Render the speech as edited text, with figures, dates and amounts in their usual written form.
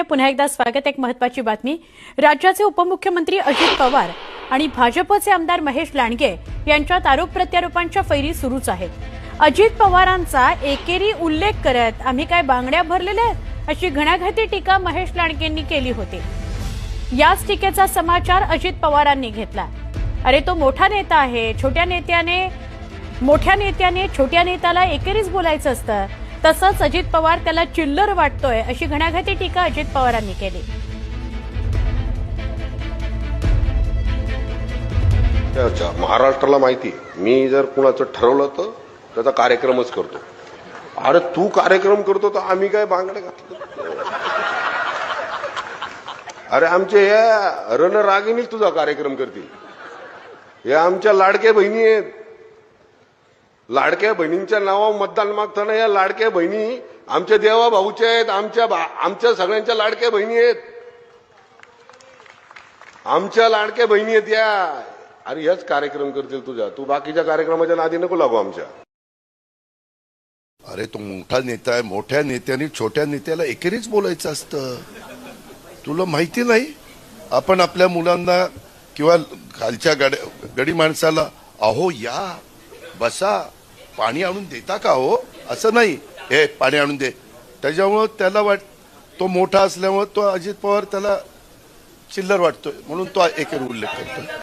पुन्हा एकदा स्वागत। एक महत्त्वाची बातमी, राज्याचे उपमुख्यमंत्री अजित पवार आणि भाजपचे आमदार महेश लांडगे यांच्यात आरोप प्रत्यारोपांच्या फैरी सुरूच आहेत। अजित पवारांचा एकेरी उल्लेख करत आम्ही काय बांगड्या भरलेल्या अशी घणाघाती टीका महेश लांडगेंनी केली होती। याच टीकेचा समाचार अजित पवारांनी घेतला। अरे तो मोठा नेता आहे, मोठ्या नेत्याने छोट्या नेत्याला एकेरीच बोलायचं असतं, तसंच अजित पवार त्याला चिल्लर वाटतोय अशी घणाघाती टीका अजित पवारांनी केली। महाराष्ट्राला माहिती, मी जर कुणाचं ठरवलं तर त्याचा कार्यक्रमच करतो। अरे तू कार्यक्रम करतो तर आम्ही काय बांगड्या घातलं? अरे आमचे या रणरागिणीच तुझा कार्यक्रम करतील। या आमच्या लाडक्या बहिणी आहेत, लाडक्या बहिणींच्या नावावर मतदान मागताना या लाडक्या बहिणी आमच्या देवा भाऊच्या आहेत, आमच्या सगळ्यांच्या लाडक्या बहिणी आहेत, आमच्या लाडक्या बहिणी आहेत या। अरे हेच कार्यक्रम करतील तुझ्या, तू बाकीच्या कार्यक्रमाच्या नादी नको लागू आमच्या। अरे तो मोठा नेता आहे, मोठ्या नेत्याने छोट्या नेत्याला एकेरीच बोलायचं असतं। तुला माहिती नाही, आपण आपल्या मुलांना किंवा खालच्या गडी माणसाला अहो या बसा पाणी आणून देता का हो, असं नाही, हे पाणी आणून दे। त्याच्यामुळं त्याला तो मोठा असल्यामुळे तो अजित पवार त्याला चिल्लर वाटतोय म्हणून तो एकेरी उल्लेख करतो।